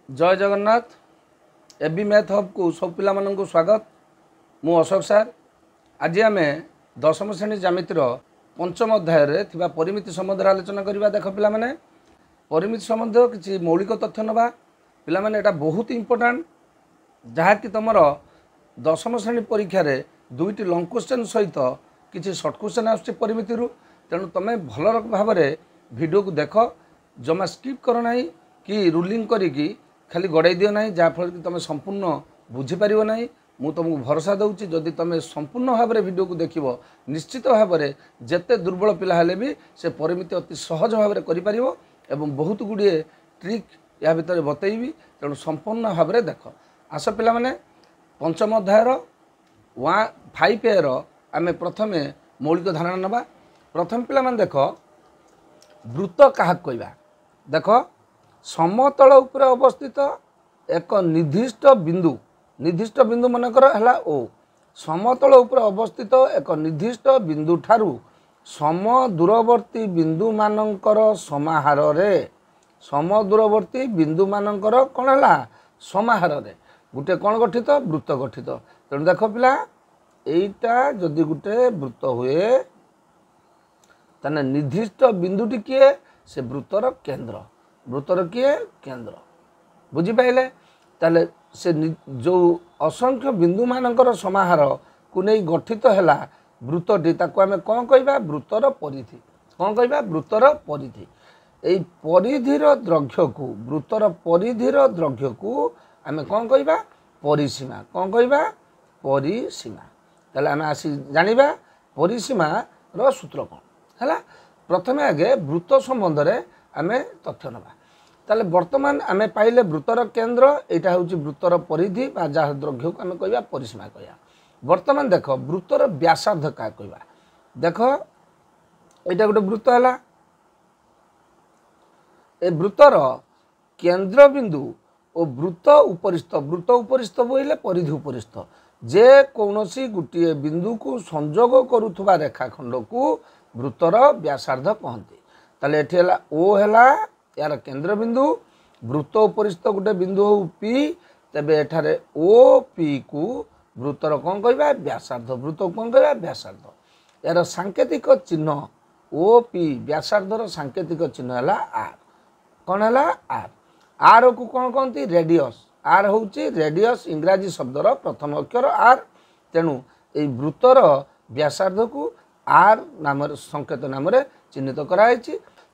जय Jagannath AB math hub को सब पिला मानक स्वागत। मु अशोक सार। आज आम दशम श्रेणी ज्यामितिर पंचम अध्याय थिबा परिमिति संबंध आलोचना करबा। देख पिला माने परिमिति संबंध किछि मौलिक तथ्य नबा। पिला माने एटा बहुत इंपोर्टेंट जहा कि तुमर दशम श्रेणी परीक्षा रे दुईटी लॉन्ग क्वेश्चन सहित किछि शॉर्ट क्वेश्चन आछि परिमिति रु। तेणु तुम भल भाव वीडियो को देख, जमा स्किप कर ना कि रूलिंग करी खाली गड़ाई दियो ना, जहाँफल कि तुम संपूर्ण बुझीपार ना। मु तुमको भरोसा दूची जदि तुम संपूर्ण भाव में वीडियो को देख निश्चित भाव में जिते दुर्बल पिला हेले भी से परिमिति अति सहज भाव में कर बहुत गुड़िए ट्रिक या भितर बतईबी। तेणु संपूर्ण भाव में देख। आस पिला माने पंचम अध्यायर 5 ए आम प्रथम मौलिक धारणा नवा। प्रथम पिला माने देख वृत्त क्या कहवा। देख समतल उपर अवस्थित एक निर्दिष्ट बिंदु मनकर है ओ। समतल उपर अवस्थित एक निर्दिष्ट बिंदु ठारू सम दूरवर्ती बिंदु मानकर समाहार रे समदूरवर्ती बिंदु मानकर कौन है समाहार रे गोटे कौन गठित वृत्त गठित। तेणु देख पिला एटा जदि गोटे वृत्त हुए ताने निर्दिष्ट बिंदुटी किए से वृत्तर केंद्र। वृत्तर किए केंद्र बुझिपारे ताले से जो असंख्य बिंदु मानकर समाहार को नहीं गठित है वृत्तटी ताको आमे कौन कहबा वृत्तर परिधि। कौन कहबा वृत्तर परिधि। एई परिधिर दैर्घ्य को वृत्तर परिधिर दैर्घ्य को आमे कौन कहबा परिसीमा। कौन कहबा परिसीमा। ताले आमे आसी जानिबा परिसीमा रो सूत्र कौन है। प्रथमे आगे वृत्त संबंध रे आमे तथ्य नबा। ताले वर्तमान आमे पाइले वृत्तर केंद्र एटा होची वृत्तर परिधि बा जा दैर्घ्य को आमे कहबा परिसीमा कहया। वर्तमान देख वृत्तर व्यासार्ध का कहबा। देख एटा गोटे वृत्त है। ए वृत्तर केंद्र बिंदु और वृत्त उपरिस्थ बोले परिधि उपरिस्थ जे कौनसी गोटे बिंदु को संजोग करुथुबा रेखाखंड को वृत्तर व्यासार्ध कहते। ताले एठी हला ओ हला यार केंद्र बिंदु। वृत्त उपरिस्थ गोटे बिंदु हो पी, तेबे एठारे ओ पी को वृत्तर कौन कहबा व्यासार्ध। वृत्त कौन कहबा व्यासार्ध। यार सांकेतिक चिन्ह ओ पी व्यासार्धर सांकेतिक चिन्ह हला आर। कौन हला आर। आर को कौन कहती रेडियस। आर होची रेडियस इंग्राजी शब्दर प्रथम अक्षर आर। तेणु ए वृत्तर व्यासार्ध को आर नाम संकेत नाम चिन्हित कराई।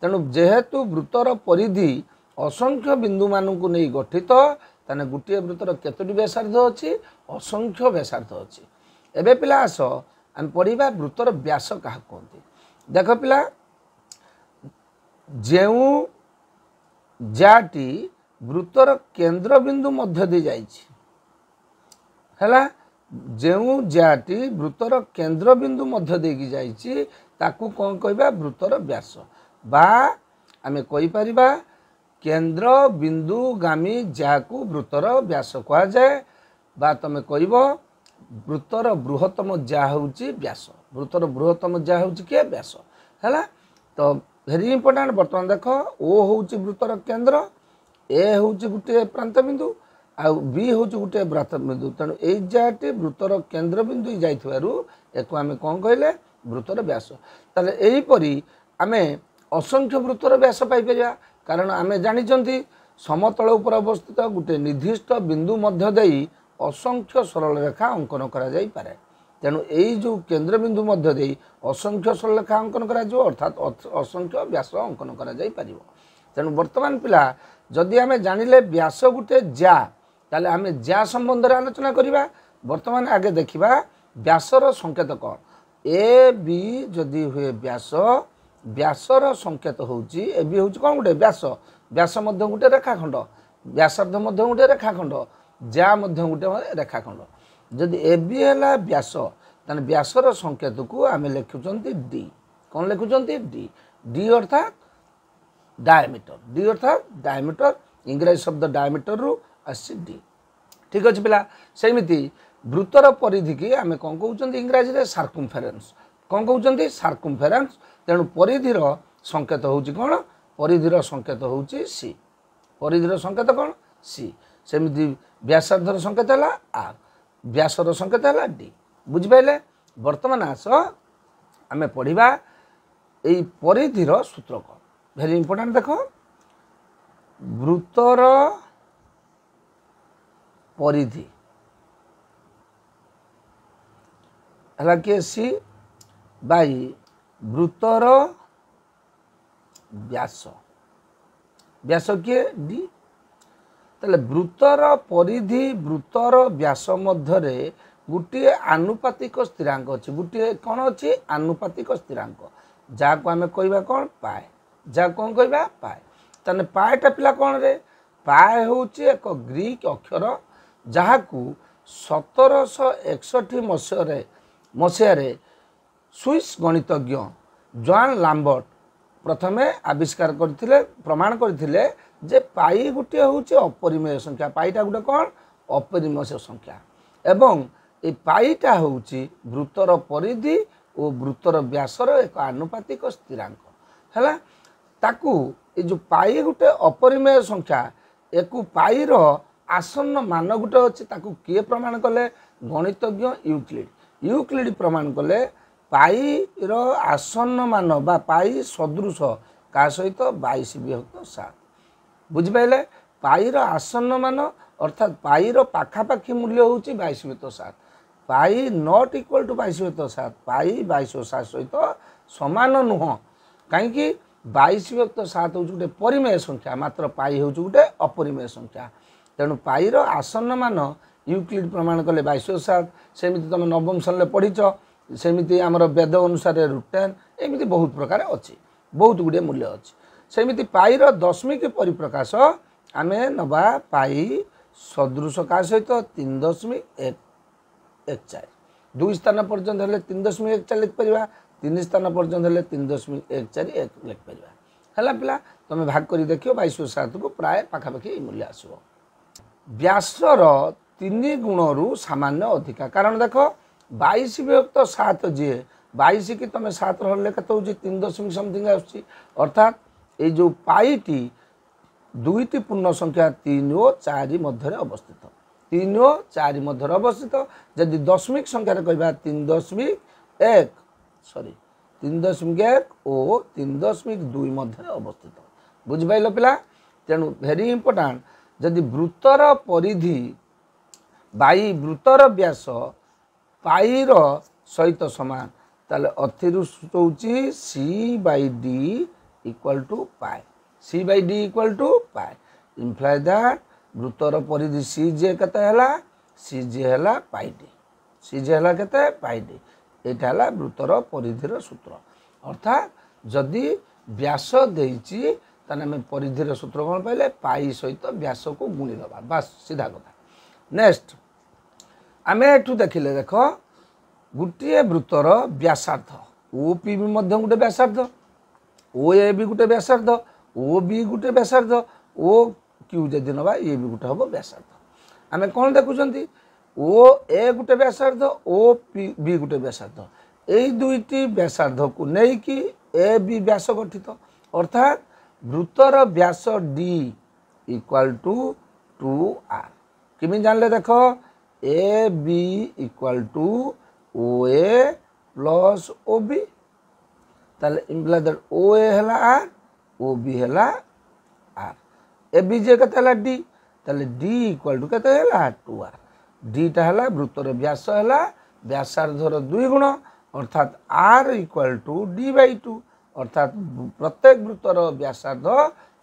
तेणु जेहेतु वृत्तर परिधि असंख्य बिंदु मानू नहीं गठित ताने गोटे वृत्तर केतोटी व्यासार्ध अच्छी असंख्य व्यासार्ध अच्छी। एबे पिला आस आम पढ़ा वृत्तर व्यास क्या कहते। देख पिला जेउ जाटी वृत्तर केंद्र बिंदु मध्य दे जाइछि हैला जेउ जाटी वृत्तर केंद्र बिंदु मध्य देकी जाइछि ताकू कौन कहबा वृत्तर व्यास बा आमे कहि परिबा केंद्र बिंदु गामी जाकू वृत्तर व्यास कहा जाए बा तमे कहबो वृत्तर बृहत्तम जा होउछि व्यास। वृत्तर बृहत्तम जा होउछि के व्यास हैला। तो वेरी इंपोर्टेंट वर्तमान देख ओ होउछि वृत्तर केंद्र, ए होउछि गुटे प्रांत बिंदु आ बी होउछि गुटे व्रत बिंदु। तेणु ए जाटी वृत्तर केंद्र बिंदु जाइथिबारु एको आमे कोन कहले वृत्तर व्यास। ताले एही परी आमे असंख्य वृत्तर व्यास पाई परिया। कारण आमे जानिचंती समतल उपर अवस्थित गुटे निर्दिष्ट बिंदु मध्य देई असंख्य सरल रेखा अंकन करा जाई पारे। तेणु एई जो केंद्र बिंदु मध्य देई असंख्य सरल रेखा अंकन करा जो अर्थात असंख्य व्यास अंकन करा जाई परिबो। तेणु वर्तमान पिला जदि आमे जानिले व्यास गुटे जा ताले आमे जा संबंध रे आलोचना करिबा। वर्तमान आगे देखिबा व्यासर संकेत कौन। ए बी जदि हुए व्यास व्यासर संकेत होउची ए बी होउची कौन गुटे व्यास। व्यास मध्य गुटे रेखाखंड, व्यासार्ध मध्य गुटे रेखाखंड, जा मध्य गुटे रेखाखंड। जदि ए बी है व्यास ताने व्यासर संकेत को आमे लिखुचंती डी। कौन लिखुचंती डी। डी अर्थात डायमीटर। डी अर्थात डायमीटर इंग्राजी शब्द डायमीटर रु आसी डी। ठीक अच्छे पिला। सेमिति वृत्तर परिधि की आमे कौन कहउचंती इंग्राजी रे सार्कमफेरेंस। कौन कहउचंती सार्कमफेरेंस। तेणु परिधिर संकेत होउची कौन परिधिर संकेत होउची सी। परिधिर संकेत कौन सी सेमती व्यासार्धर संकेत है आर व्यासर संकेत है डी बुझिपारे वर्तमान आस आम पढ़ा यही परिधिर सूत्र कौन भेरी इंपोर्टाट देख वृत्तर परिधि है कि सी बाई वृत्तर व्यास व्यास किए डी ताले वृत्तर परिधि वृत्तर व्यास मध्य गोटे आनुपातिक स्थिरांक अच्छी गोटे कौन अच्छी आनुपातिक स्थिरांक जहाँ को आम कह कौन पाए जहाँ कौन कह पाए ताने पाएटा पिला कौन रे पाए हूँ एक ग्रीक अक्षर जहाँ को 1761 मसीह स्विस गणितज्ञ जॉन लैम्बर्ट प्रथमे आविष्कार करथिले प्रमाण करथिले जे पाई गोटे हूँ अपरिमेय संख्या पाईटा गोटे कौन अपरिमेय संख्या एवं ये पाईटा हूँ वृत्तर परिधि और वृत्तर व्यासर एक आनुपातिक स्थिरांक है ताकू ये जो पाई गोटे अपरिमेय संख्या एक पाईर आसन्न मान गोटे अच्छी ताकू किए प्रमाण कले गणितज्ञ यूक्लिड प्रमाण कले पाईर आसन्न मान बा पाई सदृश का सहित 22/7 बुझिपारे पाईर आसन्न मान अर्थात पाईर पाखापाखी मूल्य हूँ 22/7 पाई नॉट इक्वल टू 22/7 पाई 22/7 सहित समान नुह कहीं 22/7 हूँ गोटे परिमेय संख्या मात्र पाई हूँ गोटे अपरिमेय संख्या तेणु पाईर आसन्न मान यूक्लिड प्रमाण कले 22/7 सेमती तुम नवम श्रेणी पढ़ीच सेमती आमर वेद अनुसार √10 एमती बहुत प्रकार अच्छी बहुत गुड़े मूल्य अच्छी सेमती पाईर दशमिक परिप्रकाश आम नवा पाई सदृश का सहित 3.14 2 स्थान पर्यंत हेल्ले 3.14 लिखिपर 3 स्थान पर्यंत हेल्ले 3.141 लिखिपर है पिला तुम भाग कर देख 22/7 को प्राय पाखापाखि मूल्य आसो व्यासर 3 गुणरू सामान्य अधिका कारण देख 22/7 जी 22 की तुम 7 रहा कत 3 समथिंग अर्थात ये जो पाईटी दुईटी पूर्ण संख्या 3 और 4 मध्य अवस्थित 3 और 4 मध्य अवस्थित जदि दशमिक संख्या कह 3.1 सॉरी 3.1 और 3.2 मध्य अवस्थित बुझिपाइल पिला तेणु भेरी इंपोर्टाट जदि वृत्तर परिधि बाई वृत्तर व्यास पाईर सहित समान ताले अथिरु सूची C/D इक्वल टू पाए C/D इक्वल टू पाए इम्प्लाय दैट वृत्तर परिधि सी जे केते हैला सी जे हैला पाई डी सी जे हैला केते पाई डी एटा हैला वृत्तर परिधिर सूत्र अर्थात जदि व्यास देइची ताने हम परिधिर सूत्र कौन पाइले पाई सहित व्यास को गुणी दबा बस सीधा कथा नेक्स्ट आम एठू देखिले देख गोटे वृत्तर व्यासार्ध ओपी भी मध्य गोटे व्यासार्ध ओ ए भी गोटे व्यासार्ध ओ बी गोटे व्यासार्ध ओ क्यू जदि नवा ये भी गोटे हम व्यासार्ध आम कौन देखुं ओ ए गोटे व्यासार्ध ओ पी बी गोटे व्यासार्ध यही दुईटी व्यासार्ध को लेकिन ए बी व्यास गठित अर्थात वृत्तर व्यास डी इक्वाल टू 2r किमी जानले देख A B equal to O A plus O B ताले इम्प्लाय दैट ओ ए हैला आर ओ बी हैला आर ए बी जे केते हैला डी ताले डी इक्वल टू केते हैला 2r डी टा हैला वृत्तर व्यास हैला व्यासार्धर 2 गुण अर्थात आर इक्वल टू d/2 अर्थात प्रत्येक वृत्तर व्यासार्ध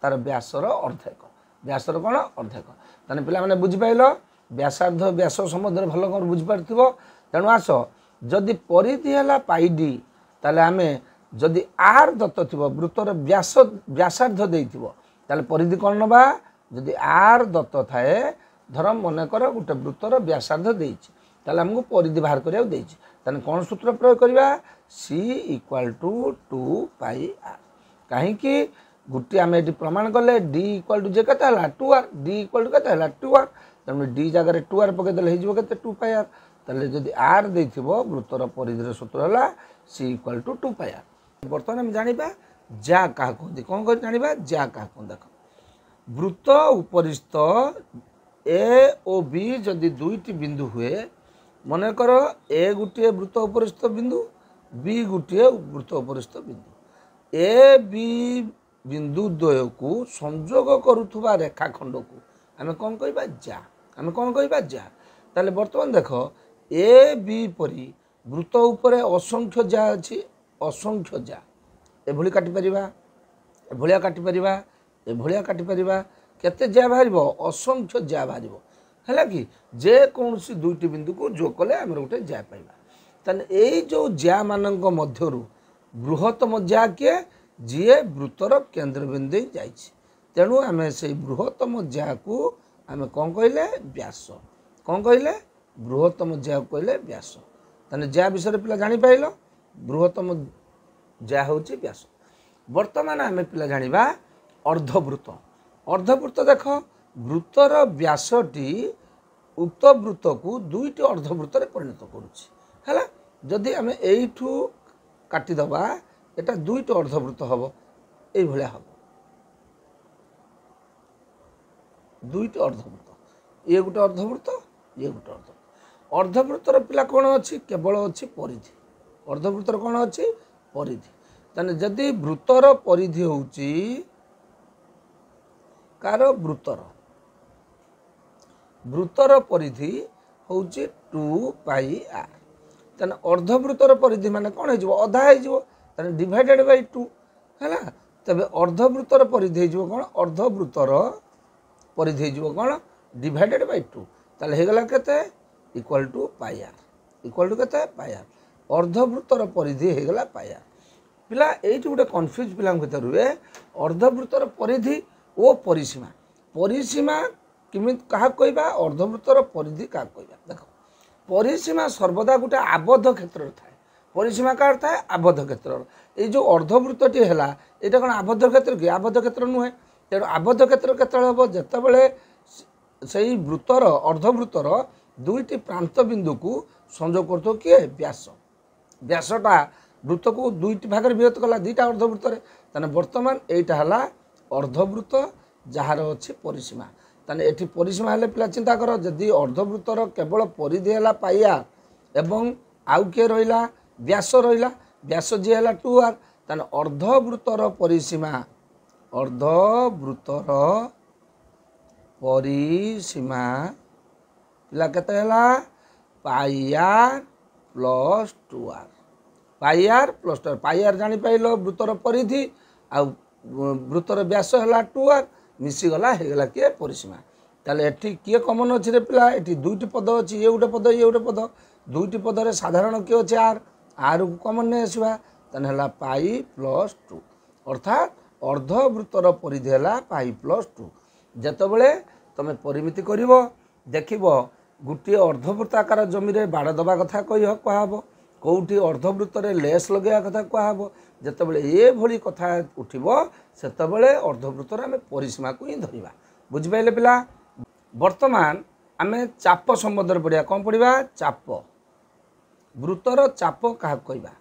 तार व्यासर अर्धेक व्यासर कौन अर्धेक ताने पिला माने बुझी पाइल व्यासार्ध व्यास सम्बन्ध भल कौन बुझीपार तेणु आस जदि परिधि है पाई डी ताले आमे जदि आर दत्त थी वृत्तर व्यास व्यासार्ध देते परिधि कौन नवा जदि आर दत्त थाए धर मनकर गोटे वृत्तर व्यासार्ध देती आमको परिधि बाहर करा कौन सूत्र प्रयोग करवा सी इक्वाल टू 2πr कहीं गोटे आम ये प्रमाण कले डी इक्वाल टू जे के 2r डी इक्वाल टू के 2r तेणु डी जगह 2r पकईदे हो 2πr ताले जदि आर देथिबो वृत्तर परिधिर सूत्र है सी इक्वाल टू 2πr बर्तमान आम जाना जा क्या कहते कौन कर जाना जा क्या देख वृत्त उपरिस्थ ए ओ बी जदि दुईटी बिंदु हुए मनकर ए गोटे वृत्त उपरिस्थ बिंदु बी गोटे वृत्त उपरिस्थ बिंदु ए बी बिंदु द्वय को संजोग करुवा रेखाखंड को आम कौन कह जा आम कौन कह जा ताले बर्तमान देख ए बी परी वृत्त उपर असंख्य जा अच्छी असंख्य जा एभली काटिपर एभलिया काटिपर एभलिया काटिपर केते जा बाहर असंख्य जा बाहर है कि जेकोसी दुईटी बिंदु को जो कले आम गोटे जा पाइबा ताने यही जो जा मानक मध्यरु बृहत्तम जा किए जी वृत्तर केन्द्रबिंदु जाइए तेणु आम से बृहत्तम जा को आम कौन कहले व्यास कौन कहले बृहत्तम जा कहले व्यास ताने जा विषय पिला जापाइल बृहत्तम जा हूँ व्यास। वर्तमान आम पिला जाना अर्धवृत्त अर्धवृत्त देख वृत्तर व्यासटी उक्त वृत्त को दुईटी अर्धवृत्त परिणत करुँच जदि आम यू काटिदबा एटा दुईटी अर्धवृत्त हम ये हम दुईटी अर्धवृत्त ये गोटे अर्धवृत्त ये गोटे अर्धवृत्त अर्धवृत्तर पिला कौन अच्छी केवल अच्छी परिधि अर्धवृत्तर कौन अच्छी परिधि ताने जदि वृत्तर परिधि होउची कार वृत्तर परिधि होउची 2 पाई आर ताने अर्धवृत्तर परिधि माने कौन हो अधा हो डिवाइडेड बाय 2 है तबे अर्धवृत्तर परिधि हो कौन अर्धवृत्तर परिधि हो कौन डिवाइडेड बाय 2 ताले हेगला केते equal to pi R equal to केते पाई आर अर्धवृत्तर परिधि हेगला पाई आर पिला ये गोटे कन्फ्यूज पिला भर हुए अर्धवृत्तर परिधि और परिसीमा परिसीमा किमी क्या कहवा अर्धवृत्तर परिधि क्या कहवा देख परिसीमा सर्वदा गोटे आबद्ध क्षेत्र थाए परिसीमा कार थाए आबद्ध क्षेत्र ये जो अर्धवृत्तटी है यहाँ कौन आबद्ध क्षेत्र कि आबद्ध क्षेत्र नुहे तेणु आबद्ध क्षेत्र केतल हम जितेबाला से वृत्तर अर्धवृत्तर दुईटी प्रांत बिंदु को संजोग कर किए व्यास व्यासटा वृत्त को दुईटी भाग में विभक्त कला दुईटा अर्धवृत्त ताने वर्तमान यहीटा है अर्धवृत्त जार अच्छी परिसीमा ताने एठी परिसीमा हेले पिला चिंता कर जदि अर्धवृत्तर केवल परिधि है पाइया एवं आउ किए रहा व्यास रहा व्यास जी है 2r ताने अर्धवृत्तर परिसीमा अर्धवृत्तर परिसीमा पिला केते हला पाइr प्लस 2r पाइr प्लस 2r पाइr जानी पाइल वृत्तर परिधि आ वृत्तर व्यास है 2r मिसीगला होगला किए परिसीमा ताले एठी किए कमन अच्छी रे पिला एठी दुईटी पद अच्छी ये गोटे पद ये गोटे पद दुईटी पदरे साधारण किए अच्छे आर आर को कमन नहीं आसवा ताने हला पाई प्लस 2 अर्थात अर्धवृत्तर परिधि है पाई प्लस 2 जेतेबेले तुम परिमिति करिवो देखिबो गोटे अर्धवृत्ताकार जमी रे बाड़ दबा कथा कहब कौटी अर्धवृत्त लेस लगे कथा कहब जितेबाला ये भली कथा उठिबो सेतेबेले अर्धवृत्तर आम परिसीमा को ही धरिबा बुझिपाइले पिला। वर्तमान आम चाप संबंध पढ़िया कौन पढ़ा चाप वृत्तर चाप क्या कहवा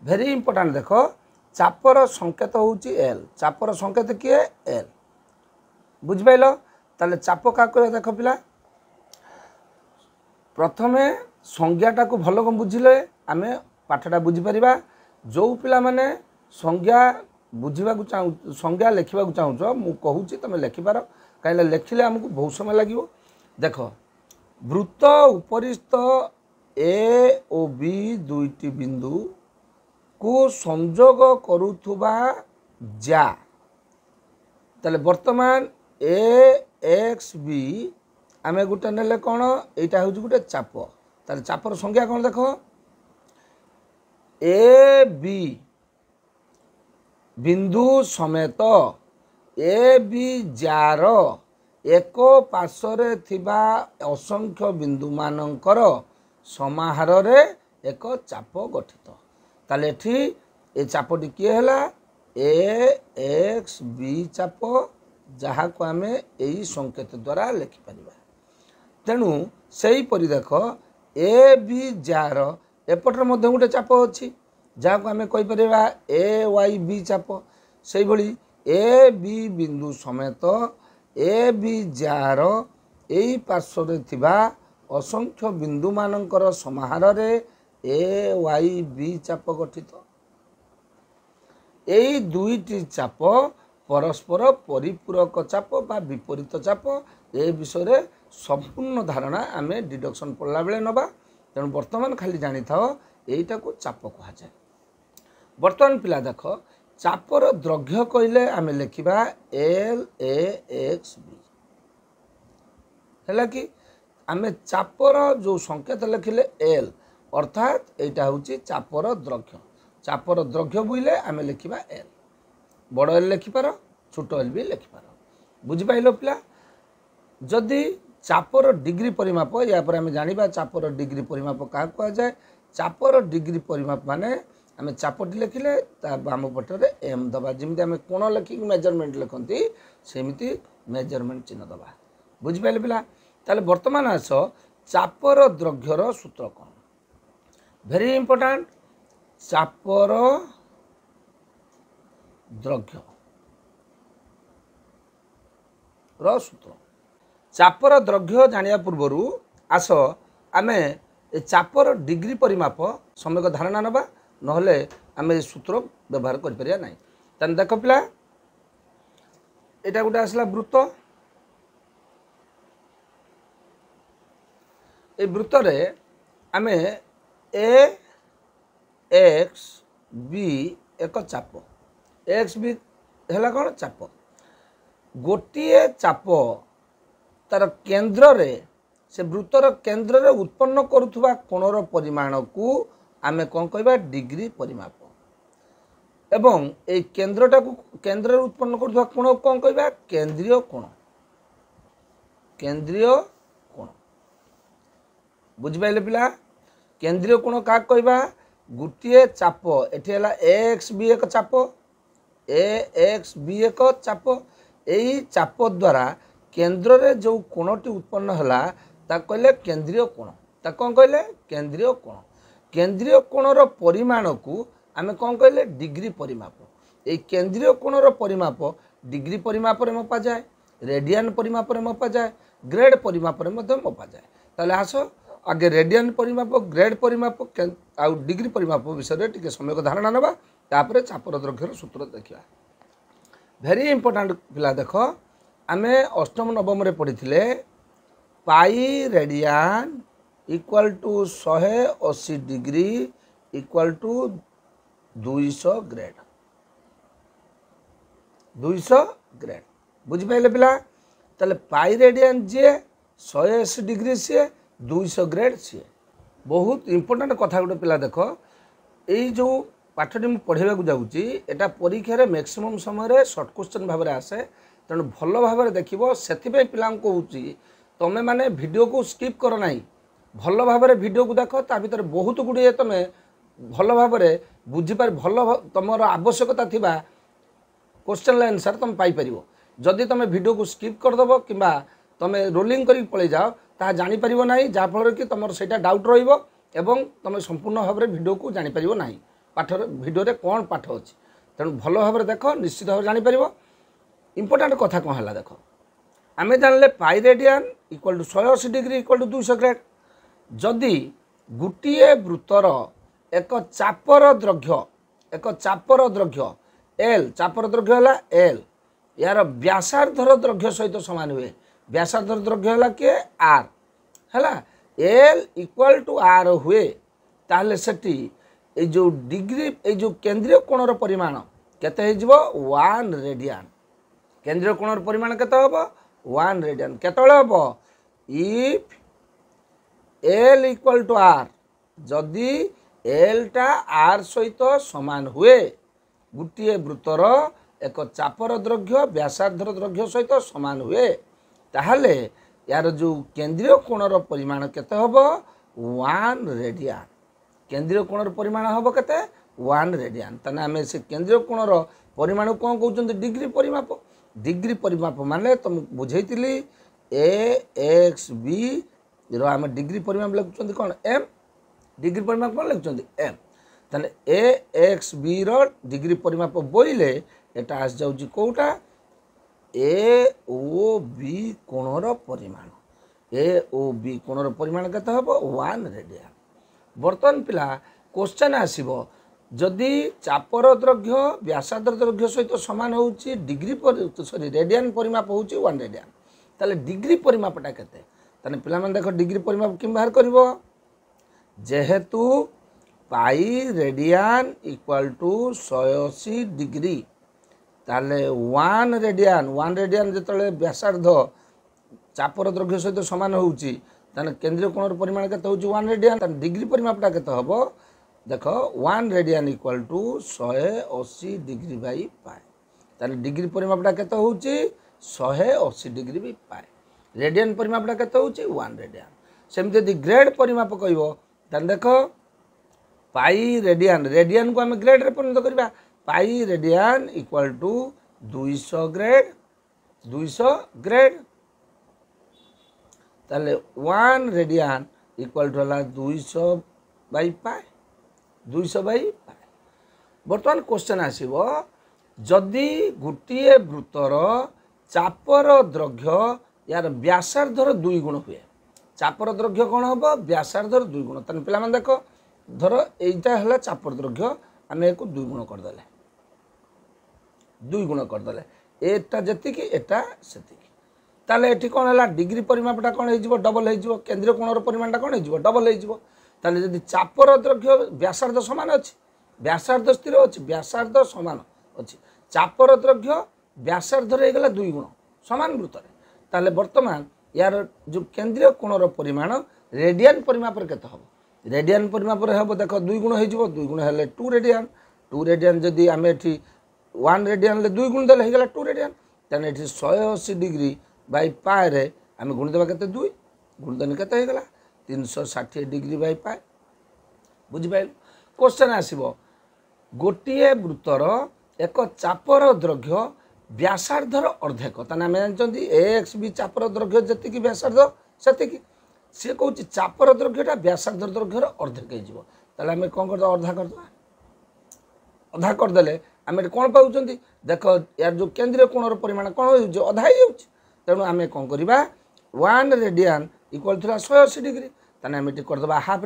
भेरी इंपोर्टाट देख चापर संकेत होउची एल चापर संकेत किए एल बुझिपाइल ताले चाप क्या कहवा देख पिला प्रथमे संज्ञाटा को भल बुझिले आम पाठटा बुझीपर जो पिला माने संज्ञा बुझा चाहू संज्ञा लिखा चाहूच मु कहूँ तुम लिखिपार कहीं लिखिले आमको बहुत समय लगे देख वृत्त उपरिस्थ ए ओ बी दुईटी बिंदु को संजोग करुथुबा जा ताले वर्तमान ए एक्स बी आम गोटे नेले कौन यहाँ हूँ गोटे चाप ताले चापर संज्ञा कौन देख ए बी बिंदु समेत ए बी जार एक पार्श्वरे थिबा असंख्य बिंदु मानकर समाहार रे एक चाप गठित ताले एठी ए चापटी किए हला ए एक्स बी चाप जहाँ को आम यही संकेत द्वारा लिखिपर तेणु से परि देख ए बी जार एपटर मध्य गोटे चाप अच्छी जहाँ को आम कहीपर ए वाई बी चाप से भली ए बी बिंदु समेत ए बी जार एई पार्श्व थिबा असंख्य बिंदु मानकर समाहार रे ए वाई बी चाप गठित। एई दुईटी चाप परस्पर परिपूरक चाप बा विपरीत चाप ए विषय रे संपूर्ण धारणा आमे डिडक्शन पढ़ला बेले नबा। तेणु वर्तमान खाली जानी थाओ एईटा को चाप कहा जाए। वर्तमान पिला देख चापर द्रव्य कहले आमे लिखिबा एल ए एक्स बी है कि आमे चापर जो संकेत लिखिले एल अर्थात एटा होची चापर द्रव्य। चापर द्रव्य बुझले आमे लिखिबा एल बड़ एल लिखिपार छोट एल भी लिखिपार। बुझी पाइलो पिला। जदि चापर डिग्री परिमाप या पर आमे जानिबा चापर डिग्री परिमाप का कहा जाए। चापर डिग्री परिमाप माने आमे चापटी लिखिले ता बाम पटरे एम दबा जिमिति आमे कोण लिखिक मेजरमेंट लिखंती सेमिति मेजरमेंट चिन्ह दबा। बुझी पाइले पिला। ताले वर्तमान आस चापर द्रव्यर सूत्र कौन भेरी इंपोर्टेंट। चापर द्रव्य र सूत्र चापर द्रव्य जानिया पूर्व आस आमे चापर डिग्री परिमाप सम्यक धारणा नबा नहले आमे सूत्र व्यवहार कर परिया नाही। तन देख पिला एटा गोटे आसला वृत्त। ए वृत्त रे आमे ए एक्स बी एक चाप एक्स बी है कौन चाप गोटे चाप तार केंद्र रे से वृत्तर केंद्र रे उत्पन्न करुवा कोणर परिमाण को आमे कौन कहबा डिग्री परिमाप एवं ए केंद्रटा को केंद्र उत्पन्न करुवा कोण कौन कहबा केंद्रीय कोण। केंद्रीय कोण बुझी पाइले पिला। केंद्रीय कोण का कहबा गोटे चाप एठी हला एक्स बी एक चाप ए एक्स बी एक चाप एई चाप द्वारा केंद्र रे जो कोणटी उत्पन्न हला ता कहले केंद्रीय कोण। ता कौन कहले केंद्रीय कोण। केंद्रीय कोणर परिमाण को आमे कौन कहले डिग्री परिमाप। ए केंद्रीय कोणर परिमाप डिग्री परिमाप रे मपा जाए रेडियन परिमाप रे मपा जाए ग्रेड परिमाप रे मध्य मपा जाए। ताले आसो आगे रेडियन परिमाप ग्रेड परिमाप आ डिग्री परिमाप विषय टिके सम्यक धारणा नबा तापरे चापर द्रव्यर सूत्र देखिया। भेरी इंपोर्टेंट पिला देख आमे अष्टम नवम रे पढ़िथिले pi radian equal to 180 degree equal to 200 grade 200 grade. बुझी पाइले पिला। ताले पाई रेडियन जे 180 डिग्री सी 200 ग्रेड सी बहुत इंपोर्टेंट कथा गोटे पिला देख यही जो पाठटी मुझे पढ़ाई को जाऊँगी एटा परीक्षा रे मैक्सिमम समय शॉर्ट क्वेश्चन भाव में आसे। तेणु भल भाव देख से पिला कहूँ तुम मैंने वीडियो को स्किप कर ना भल भाव वीडियो को देख ता भीतर बहुत गुड़िए तुम भल भाव बुझीपार भल तुम आवश्यकता थी क्वेश्चन आंसर तुम पाइपर। जदि तुम वीडियो को स्किप करदेव कि तुम रोलिंग कर पलि जाओ ता जापर ना जहाँफल कि तुम से डाउट रही तुम संपूर्ण भाव में वीडियो को जापर ना पाठ वीडियो रे कौन पाठ अच्छी। तेणु भल भाव देख निश्चित भाव जापर। इंपोर्टेंट कथा कौन है देख आमे जानले pi radian equal to 180 degree equal to 200 grade. जदि गोटे वृत्तर एक चापर द्रव्य एल चापर द्रव्य है एल यार व्यासार्धर द्रव्य सहित सामान हुए। व्यासार्धर द्रव्य है किए आर है एल इक्वल टू आर हुए ताहले सेठी ए जो डिग्री ए जो केंद्रीय कोणर परिमाण केते हेजिवो 1 रेडियन। केंद्रीय कोणर परिमाण केते होबो 1 रेडियन। केतळे होबो if L equal to R जदि एल टा आर सहित समान हुए गोटे वृत्तर एक चापर द्रव्य व्यासार्धर द्रव्य सहित समान हुए ताहले यार जो केंद्रीय कोणर परिमाण केते होबो 1 रेडियन। केंद्रीय कोणर परिमाण होबो केते 1 रेडियन। तने आमे से केंद्रीय कोणर परिमाण कोन कहउचंती डिग्री परिमाप। डिग्री परिमाप माने तुम बुझेइतिली ए एक्स बी रो आमे डिग्री परिमाप लिखुचंती कोन एम। डिग्री परिमाप कोन लिखुचंती एम। तने ए एक्स बी रो डिग्री परिमाप बोइले एटा आस जाउची कोउटा ए ओ बी कोणर परिमाण ए ओ बी कोणर परिमाण केते हबो 1 रेडियन। बर्तमान पिला क्वेश्चन आसीबो जदि चापर दैर्घ्य व्यासार्ध दैर्घ्य सहित समान होउची डिग्री सॉरी रेडियन परिमाप होउची 1 रेडियन ताले डिग्री परिमापटा केते ताने पिला मन देखो डिग्री परिमाप किम बाहर करबो जेहेतु pi radian equal to 180 degree ताले 1 रेडियन जेतले व्यासार्ध चापर दैर्घ्य सहित समान होउची ताने केंद्रीय कोणर परिमाण केते होउची 1 रेडियन ताने डिग्री परिमापटा केते हबो देखो 1 radian equal to 180 degree by pi ताले डिग्री परिमापटा केते होउची 180 डिग्री बाई पाए रेडियन परिमापटा केते होउची 1 रेडियन। सेमते यदि ग्रेड परिमाप कहबो ताने देखो पाई रेडियन को आम ग्रेड रे परिणत करबा pi radian equal to 200 grade ताले 1 रेडियन इक्वल टू हला 200 बाई पाए 200 बाई पाए। बर्तमान क्वेश्चन आसीबो जदि गोटे वृत्तर चापर दैर्घ्य यार व्यासार्धर 2 गुण हुए चापर दैर्घ्य कौन हम व्यासार्धर 2 गुण ताने पिला मन देखो धर एटा हला चापर दैर्घ्य आमे एको 2 गुण करदेले एटा जतिकी एटा सेतिकी ताले एठी कोन हला डिग्री परिमापटा कोन हे जिवो डबल हे जिवो केंद्रीय कोणर परिमाणटा कोन हे जिवो डबल हे जिवो ताले जदि चापर दैर्घ्य व्यासार्ध समान अछि व्यासार्ध स्थिर अछि व्यासार्ध समान अछि चापर दैर्घ्य व्यासार्ध रे गेला 2 गुण समान वृत्तरे ताले वर्तमान यार जो केंद्रीय कोणर परिमाण रेडियन परिमाप रे केते हबो रेडियन परिमाप रे हबो देखो 2 गुण हे जिवो 2 गुण हेले 2 रेडियन जदि आमे एठी 1 रेडियन ले 2 गुण देले हे गेला 2 रेडियन तने एठी 180 डिग्री बाई पाए रे आमे गुण देबा केते 2 गुण देने केते हे गेला 360 डिग्री बाई पाए बुझि पाइल। क्वेश्चन आसीबो गोटिए वृत्तर एक चापर दैर्घ्य व्यासार्धर अर्धेक ताने आमे जानचंती एक्स बी चापर दैर्घ्य जतिकी व्यासार्ध सेतिकी से कहूँ चापर दैर्घ्यटा व्यासार्ध दैर्घ्यर अर्धेक हो ताले आमे कोन करदो अधा करदेले आमे कोन पाउचंती देख यार जो केंद्रीय कोणर परिमाण कोन हो अधा ही होउची तेणु आमे कोन करिबा 1 रेडियन इक्वल टू 180 डिग्री ताने आमे टी करदबा हाफ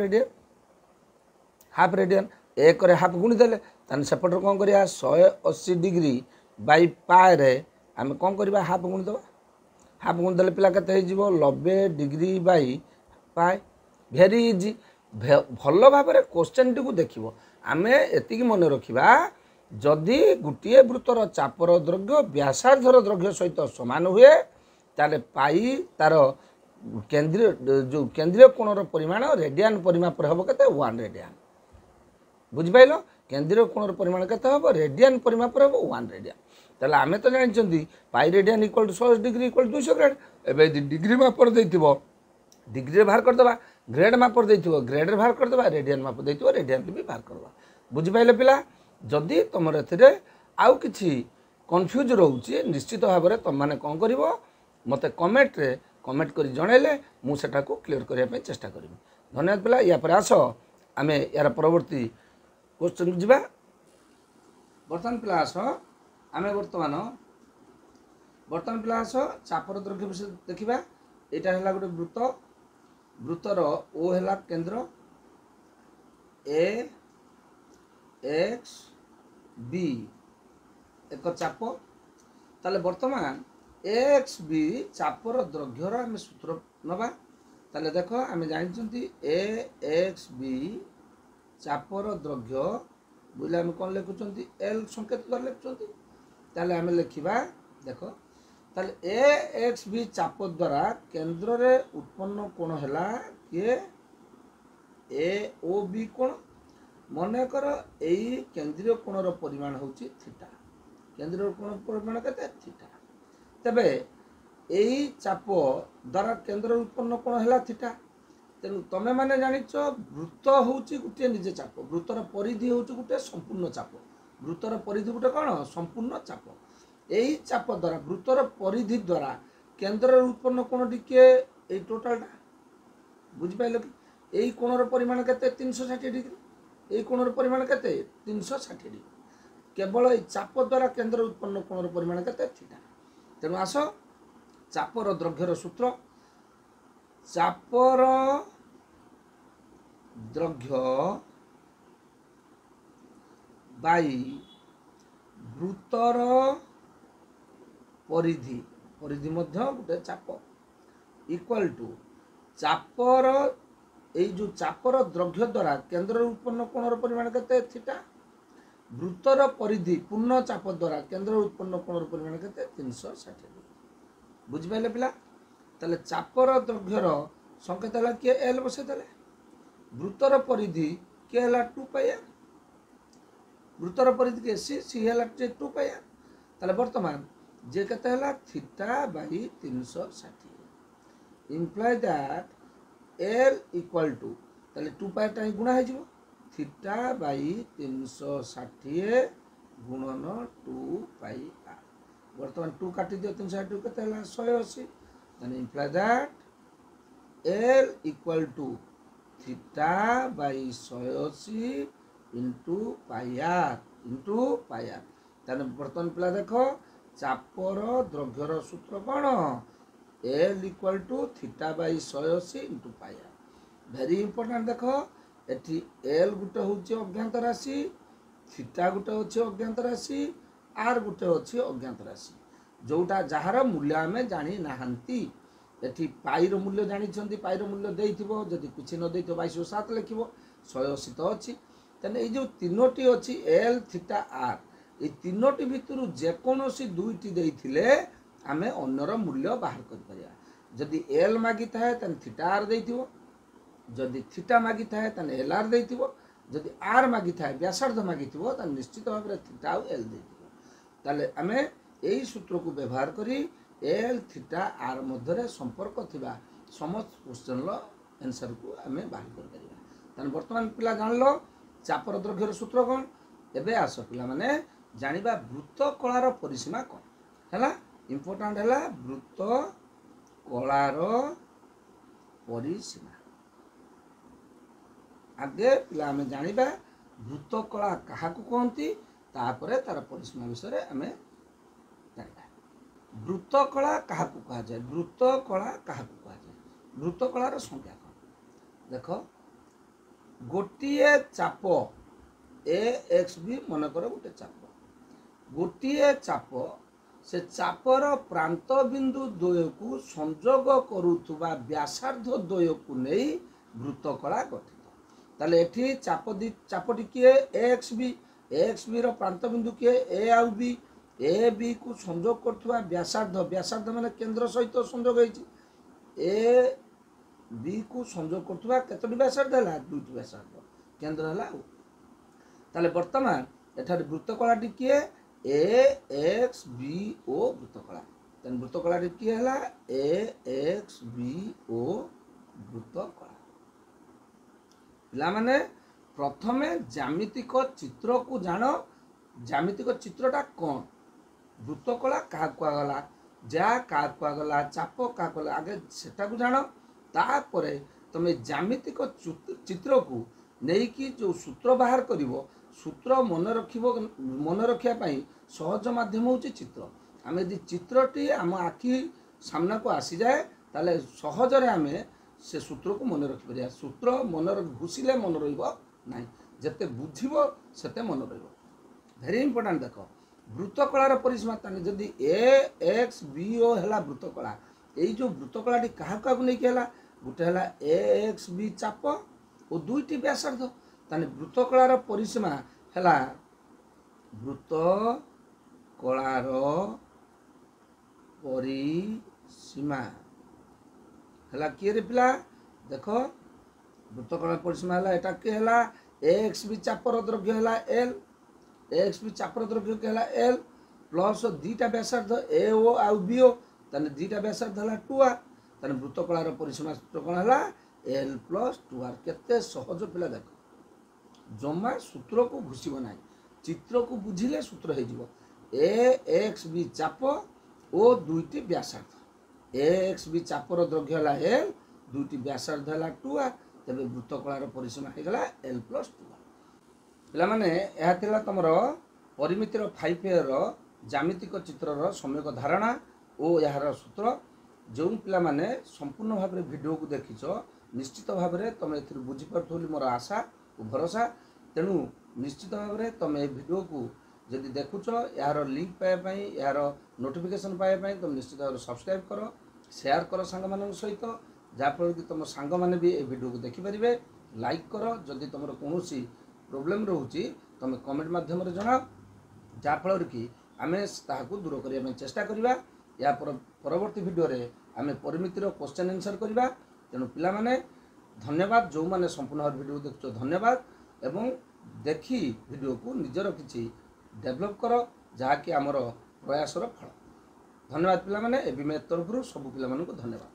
रेडियन एक रे हाफ गुणी देले ताने सेपट कोन करिया 180 डिग्री बाई पाए रे आमे कोन करिबा हाफ गुणी दबा हाफ गुणी देले पिला केते हे जिवो 90 डिग्री बाई पाए भेरी इजी भल भाव में क्वेश्चन टी देखिबो आमे एतिकी मन रखिबा जदि गोटे वृत्तर चापर दैर्घ्य व्यासार्धर दैर्घ्य सहित समान हुए ताले पाई तार केंद्रीय कोणर परिमाण रेडियन परिमाप हम के 1 रेडियन बुझिपाइल केंद्रीय कोणर परिमाण केते हम रेडियन परिमाप हम 1 रेडियन ताले आमे तो जानचंती pi radian equal to 100 degree equal to 200 grade एबे डिग्री मापर देथिबो डिग्री बाहर करदबा ग्रेड मापर देथिबो ग्रेड बाहर करदबा रेडियन माप देथिबो रेडियन भी बाहर करबा बुझिपाइल पिला जदि तुम एथिरे आउ किछि कन्फ्यूज रहउची निश्चित भाव में तुम माने कोन करिवो मते कमेंट रे कमेंट करी जणैले मु सेटा को क्लियर करिया पे चेष्टा करबी। धन्यवाद पिला या पर आसो आमे यार परवर्ती क्वेश्चन जिबा वर्तमान पिला आसो आमे वर्तमान पिला आसो चापर दैर्घ्य विषय देखिबा एटा हला गोटे वृत्तर ओ हला केंद्र ए एक्स बी एक चाप ताले वर्तमान एक्स बी चापर दैर्घ्यर आम सूत्र नवा ताले देख आम जानते ए एक्स बी चापर दैर्घ्य बोले आम कौन लिखुं एल संकेत द्वारा लिखुं ताले आम लिखा देख ताले ए एक्स बी चाप द्वारा केंद्र रे उत्पन्न कोण है किए ए ओ बी कोण मनकर यही केंद्रीय कोणर परिमाण होची थीटा केंद्रीय कोण परिमाण केते थीटा तबे यही चाप द्वारा केंद्र उत्पन्न कोण है थीटा तेणु तमें मैंने जानिच वृत्त होची गोटे निजे चाप वृत्तर परिधि होची गोटे संपूर्ण चाप वृत्तर परिधि गोटे कौन संपूर्ण चाप यही चाप द्वारा वृत्तर परिधि द्वारा केंद्र उत्पन्न कोण टी टोटालटा बुझिपाइल कि यही कोणर परिमाण केते 360 डिग्री यही कोणर परिमाण केते 360 डिग्री केवल चाप द्वारा केंद्र उत्पन्न कोणर परिमाण केते थीटा तेणु आस चापर द्रव्यर सूत्र चापर द्रव्य बाई वृत्तर परिधि परिधि मध्य गोटे चाप इक्वल टू चापर এই जो चापर द्रव्य द्वारा केन्द्र उत्पन्न कोणर परिमाण केते थीटा वृत्तर परिधि पूर्ण चाप द्वारा केन्द्र उत्पन्न कोणर परिमाण केते 360 डिग्री बुझिपाइले पिला ताले चापर द्रव्यर संकेत हला के एल बसे देले वृत्तर परिधि के हला 2 पाई आर वृत्तर परिधि के सी हला 2 पाई आर ताले वर्तमान जे केते हला theta by 360 imply that L equal to ताले 2 पाई टाइम गुणा है जीवो थीटा बाई 360 गुणन 2 पाई आर वर्तमान 2 काटी दियो 360 केते हला 180 ताले imply that L equal to theta by 180 into pi R ताले वर्तमान पिला देखो चापर द्रव्यर सूत्र कौन L equal to theta by 180 into pi R very important देखो एटी एल गुटे होची अज्ञात राशि थीटा गुटे होची अज्ञात राशि आर गुटे होची अज्ञात राशि जोटा जहार मूल्य आमे जानी नाहंती एटी पाई रो मूल्य जानी छंती पाई रो मूल्य देइथिबो जदी कुछ न देइतो 2207 लिखिबो 180 तो अछि तने ए जो तीनोटी अछि एल थीटा आर ए तीनोटी भितरु जे कोनोसी दुईटी देइथिले आमे अन्यर मूल्य बाहर कर परिया जदी एल मागी थाए तन थीटा आर देइथिबो जदी थीटा मागी थाए तन एल आर देइथिबो जदी आर मागी थाए व्यासार्ध मागी थिबो तन निश्चित भाव रे थीटा और एल देइथिबो ताले आमे एई सूत्र को व्यवहार करी एल थीटा आर मध्य रे संपर्क थिबा समस्त क्वेश्चन लो आंसर को आमे बाहर कर परिया तन वर्तमान पिला जानलो चापर द्रव्यर सूत्र कोन एबे आसो पिला माने जानिबा वृत्त कलार परिसीमा कोन हैला इंपोर्टेंट है वृत्त कलार परिसीमा आगे पिला आमे जानिबा वृत्त कला कहा को कहंती तापरे तार परिसीमा विषय रे आमे जानिबा वृत्त कला कहा को कहा जाय वृत्त कला कहा को कहा जाय वृत्त कलार संज्ञा कोन देखो गोटिए चाप ए एक्स बी मन कर गोटे चाप गोटिए चाप से चापर प्रांत बिंदु द्वय को संयोग करुथुबा व्यासार्ध द्वय को नहीं वृत्तकला गठित ताले एठी चापटी किए एक्स बी रो प्रांत बिंदु किए ए आउ बी ए बी को संयोग करथुबा व्यासार्ध माने केंद्र सहित संयोग होईची ए बी को संयोग करथुबा केतोटी व्यासार्ध हला दुईटी व्यासार्ध केंद्र हला ताले वर्तमान एठार वृत्तकलाटी किए ए एक्स बी ओ वृत्तकला तेन वृत्तकलाटी किए हला ए एक्स बी ओ वृत्तकला पिला माने प्रथमे ज्यामितिक चित्र को जान ज्यामितिक चित्रटा कौन वृत्तकला क्या कहगला जा क्या कहगला चाप क्या कहला आगे सेटा को जान तापरे तमे ज्यामितिक चित्र को नहीं कि जो सूत्र बाहर करिवो सूत्र मन रखिया पाई सहज माध्यम होची चित्र आमे यदि चित्रटी आम आखि सामना को आसी जाए ताले सहज रे आमे से सूत्र को मन रखि परिया सूत्र मन घुसिले मन रहिबो नाही जते बुझिबो सेते मन रहिबो वेरी इंपोर्टेंट देखो वृत्तकलार परिसीमा ताने जदि ए एक्स बी ओ हला वृत्तकला एई जो वृत्तकलाटी काहा काहा नै केला गुटे हला ए एक्स बी चाप और दुईटी व्यासार्ध ताने वृत्तकलार परिसीमा हला वृत्तकलार परिसीमा हला किए रे पिला देखो वृत्तकलार परिसीमा हला एटा के हला एक्स बी चापर द्रव्य हला एल एक्स बी चापर द्रव्य के हला एल प्लस दीटा व्यासार्ध ए ओ आउ बी ओ ताने दीटा व्यासार्ध हला 2r ताने वृत्तकलार परिसीमा सूत्र कोन हला एल प्लस 2r केते सहज पिला देखो जमा सूत्र को घुसिबो नाही चित्र को बुझिले सूत्र हे जिवो ए एक्स बी चाप ओ दुईटी व्यासार्ध ए एक्स बी चापर द्रव्य हला एल दुईटी व्यासार्ध हला 2r तबे वृत्तकलार परिसीमा हे गला एल प्लस 2r पिला माने एहा थिला तमरो परिमितिर 5 एर ज्यामितिक चित्रर सम्यक धारणा ओ यार सूत्र जो पिलामाने संपूर्ण भाव में भिडियो को देखिच निश्चित भाव में तुम ए बुझीपार बोली मोर आशा और भरोसा। तेणु निश्चित भाव में तुम ए भिडियो को जदि देखुच यार लिंक पाइबापी यार नोटिफिकेशन पाइबापी तुम निश्चित भाव सब्सक्राइब कर शेयर कर सांग मान सहित जहाँफल कि तुम सांग मैंने भी ये भिडियो को देखिपारे। लाइक कर जदि तुम कौन प्रोब्लेम रोचे तुम कमेंट मध्यम जनाओ जहाँफल कि आम ताकू दूर करने चेष्टा करवा। या परवर्ती भिडियो रे आम परिमितिर क्वेश्चन आंसर करवा। तेणु पिला माने धन्यवाद जो माने संपूर्ण भिडियो देखुच धन्यवाद एवं देखी भिडियो को निजर किसी डेभलप कर जहाँकि आमर प्रयासर फल। धन्यवाद पिला माने ए तरफ सब पिला मानक धन्यवाद।